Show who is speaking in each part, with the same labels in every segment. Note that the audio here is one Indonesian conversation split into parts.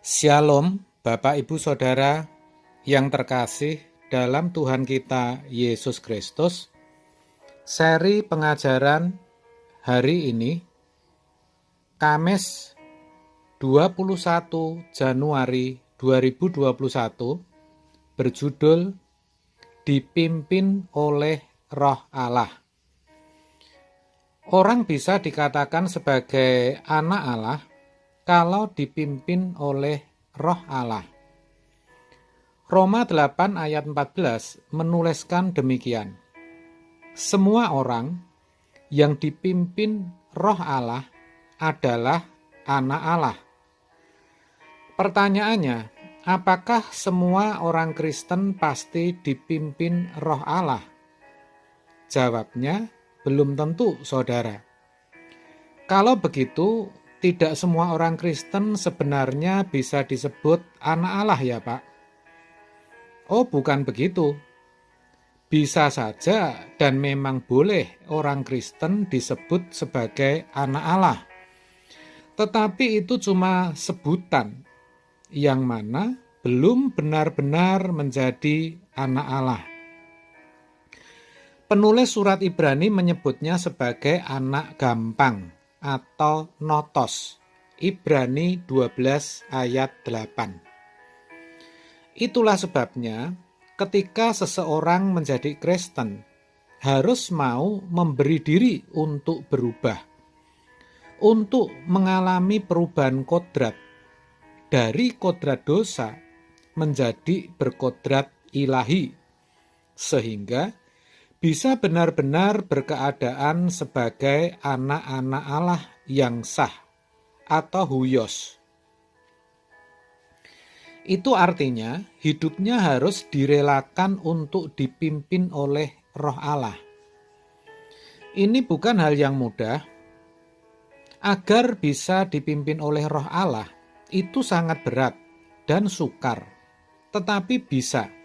Speaker 1: Shalom, Bapak Ibu Saudara yang terkasih dalam Tuhan kita Yesus Kristus. Seri pengajaran hari ini, Kamis 21 Januari 2021, berjudul Dipimpin oleh Roh Allah. Orang bisa dikatakan sebagai anak Allah kalau dipimpin oleh Roh Allah. Roma 8 ayat 14 menuliskan demikian. Semua orang yang dipimpin Roh Allah adalah anak Allah. Pertanyaannya, apakah semua orang Kristen pasti dipimpin Roh Allah? Jawabnya, belum tentu, saudara. Kalau begitu, tidak semua orang Kristen sebenarnya bisa disebut anak Allah ya Pak? Oh, bukan begitu. Bisa saja dan memang boleh orang Kristen disebut sebagai anak Allah. Tetapi itu cuma sebutan yang mana belum benar-benar menjadi anak Allah. Penulis surat Ibrani menyebutnya sebagai anak gampang atau notos. Ibrani 12 ayat 8. Itulah sebabnya ketika seseorang menjadi Kristen harus mau memberi diri untuk berubah, untuk mengalami perubahan kodrat dari kodrat dosa menjadi berkodrat ilahi, sehingga bisa benar-benar berkeadaan sebagai anak-anak Allah yang sah atau huios. Itu artinya hidupnya harus direlakan untuk dipimpin oleh Roh Allah. Ini bukan hal yang mudah. Agar bisa dipimpin oleh Roh Allah, itu sangat berat dan sukar, tetapi bisa.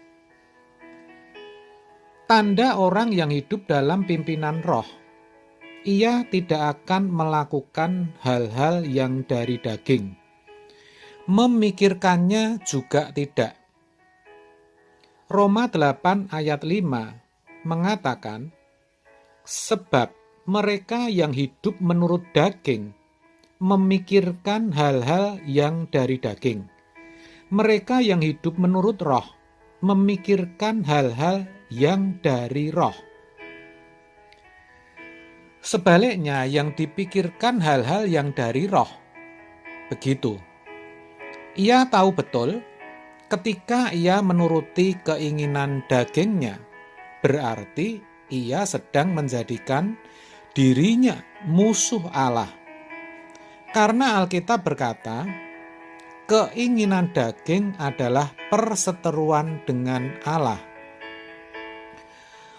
Speaker 1: Tanda orang yang hidup dalam pimpinan roh, ia tidak akan melakukan hal-hal yang dari daging. Memikirkannya juga tidak. Roma 8 ayat 5 mengatakan, sebab mereka yang hidup menurut daging memikirkan hal-hal yang dari daging. Mereka yang hidup menurut roh memikirkan hal-hal yang dari roh. Sebaliknya, yang dipikirkan hal-hal yang dari roh. Begitu. Ia tahu betul ketika ia menuruti keinginan dagingnya, berarti ia sedang menjadikan dirinya musuh Allah. Karena Alkitab berkata, keinginan daging adalah perseteruan dengan Allah.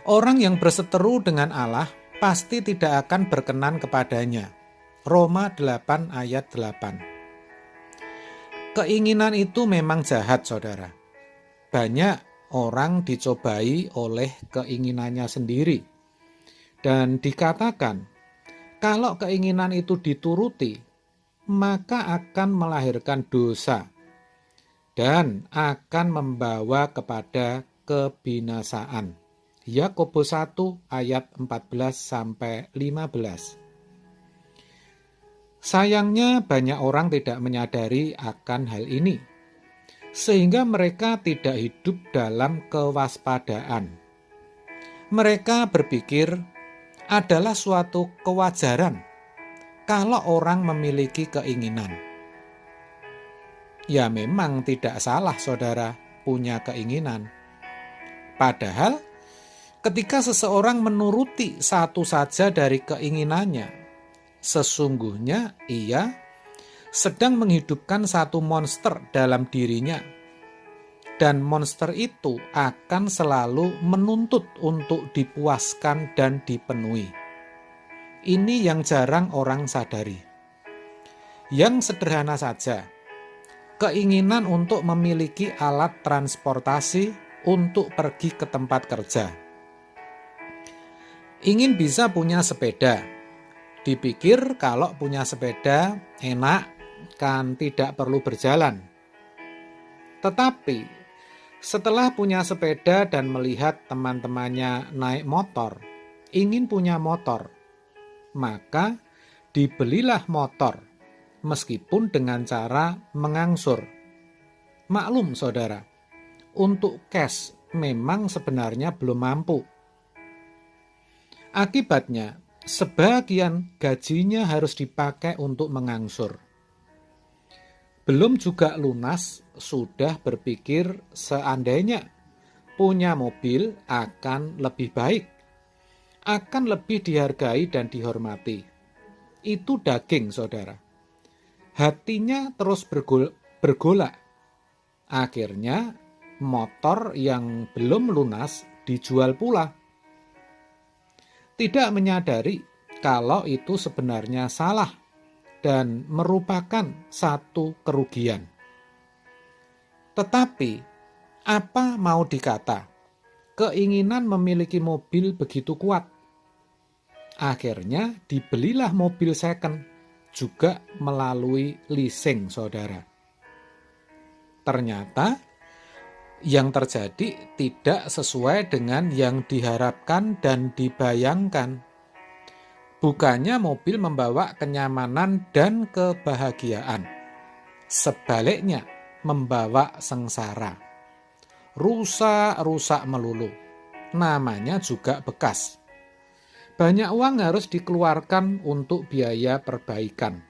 Speaker 1: Orang yang berseteru dengan Allah pasti tidak akan berkenan kepadanya. Roma 8 ayat 8. Keinginan itu memang jahat, saudara. Banyak orang dicobai oleh keinginannya sendiri. Dan dikatakan, kalau keinginan itu dituruti, maka akan melahirkan dosa dan akan membawa kepada kebinasaan. Yakobus 1 ayat 14-15. Sayangnya banyak orang tidak menyadari akan hal ini, sehingga mereka tidak hidup dalam kewaspadaan. Mereka berpikir adalah suatu kewajaran kalau orang memiliki keinginan. Ya memang tidak salah saudara punya keinginan. Padahal ketika seseorang menuruti satu saja dari keinginannya, sesungguhnya ia sedang menghidupkan satu monster dalam dirinya. Dan monster itu akan selalu menuntut untuk dipuaskan dan dipenuhi. Ini yang jarang orang sadari. Yang sederhana saja, keinginan untuk memiliki alat transportasi untuk pergi ke tempat kerja. Ingin bisa punya sepeda. Dipikir kalau punya sepeda enak, kan tidak perlu berjalan. Tetapi setelah punya sepeda dan melihat teman-temannya naik motor, ingin punya motor, maka dibelilah motor meskipun dengan cara mengangsur. Maklum saudara, untuk cash memang sebenarnya belum mampu. Akibatnya, sebagian gajinya harus dipakai untuk mengangsur. Belum juga lunas, sudah berpikir seandainya punya mobil akan lebih baik, akan lebih dihargai dan dihormati. Itu daging, saudara. Hatinya terus bergolak. Akhirnya, motor yang belum lunas dijual pula. Tidak menyadari kalau itu sebenarnya salah dan merupakan satu kerugian. Tetapi, apa mau dikata, keinginan memiliki mobil begitu kuat. Akhirnya dibelilah mobil second, juga melalui leasing, saudara. Ternyata, yang terjadi tidak sesuai dengan yang diharapkan dan dibayangkan. Bukannya mobil membawa kenyamanan dan kebahagiaan. Sebaliknya, membawa sengsara. Rusak melulu. Namanya juga bekas. Banyak uang harus dikeluarkan untuk biaya perbaikan.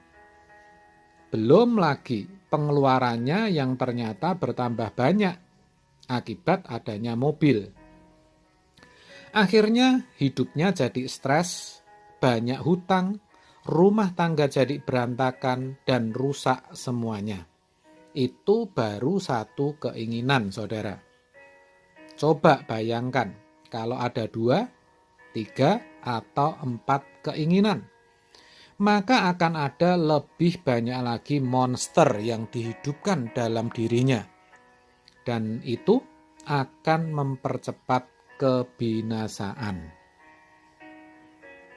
Speaker 1: Belum lagi pengeluarannya yang ternyata bertambah banyak akibat adanya mobil. Akhirnya hidupnya jadi stres, banyak hutang, rumah tangga jadi berantakan dan rusak semuanya. Itu baru satu keinginan, saudara. Coba bayangkan kalau ada 2, 3, atau 4 keinginan. Maka akan ada lebih banyak lagi monster yang dihidupkan dalam dirinya. Dan itu akan mempercepat kebinasaan.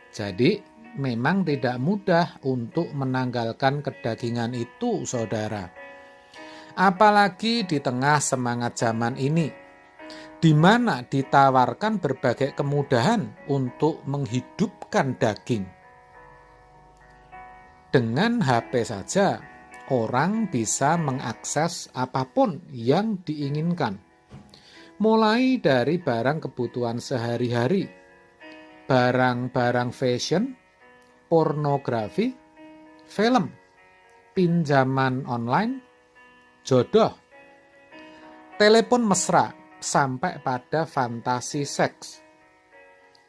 Speaker 1: Jadi, memang tidak mudah untuk menanggalkan kedagingan itu, saudara. Apalagi di tengah semangat zaman ini, di mana ditawarkan berbagai kemudahan untuk menghidupkan daging. Dengan HP saja, orang bisa mengakses apapun yang diinginkan. Mulai dari barang kebutuhan sehari-hari, barang-barang fashion, pornografi, film, pinjaman online, jodoh, telepon mesra, sampai pada fantasi seks.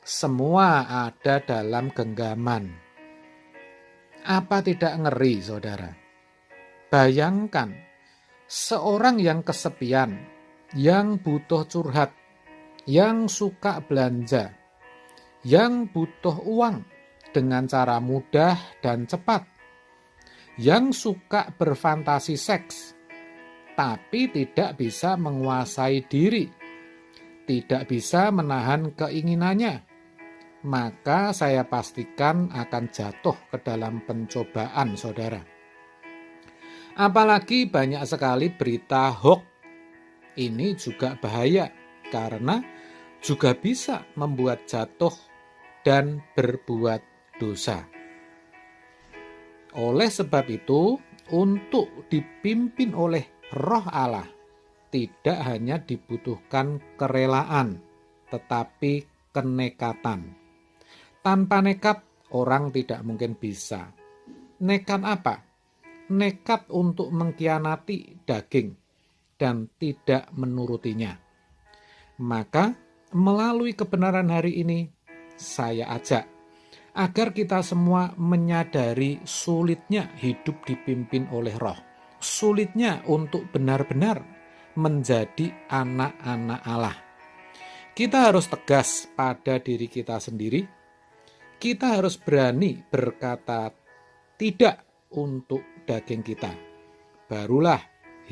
Speaker 1: Semua ada dalam genggaman. Apa tidak ngeri, saudara? Bayangkan, seorang yang kesepian, yang butuh curhat, yang suka belanja, yang butuh uang dengan cara mudah dan cepat, yang suka berfantasi seks, tapi tidak bisa menguasai diri, tidak bisa menahan keinginannya, maka saya pastikan akan jatuh ke dalam pencobaan, saudara. Apalagi banyak sekali berita hoax. Ini juga bahaya karena juga bisa membuat jatuh dan berbuat dosa. Oleh sebab itu, untuk dipimpin oleh Roh Allah, tidak hanya dibutuhkan kerelaan, tetapi kenekatan. Tanpa nekat, orang tidak mungkin bisa. Nekat apa? Nekat untuk mengkhianati daging dan tidak menurutinya. Maka, melalui kebenaran hari ini, saya ajak agar kita semua menyadari sulitnya hidup dipimpin oleh Roh. Sulitnya untuk benar-benar menjadi anak-anak Allah. Kita harus tegas pada diri kita sendiri. Kita harus berani berkata tidak untuk daging kita. Barulah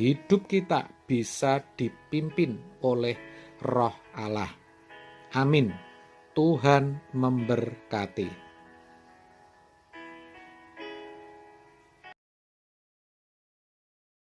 Speaker 1: hidup kita bisa dipimpin oleh Roh Allah. Amin. Tuhan memberkati.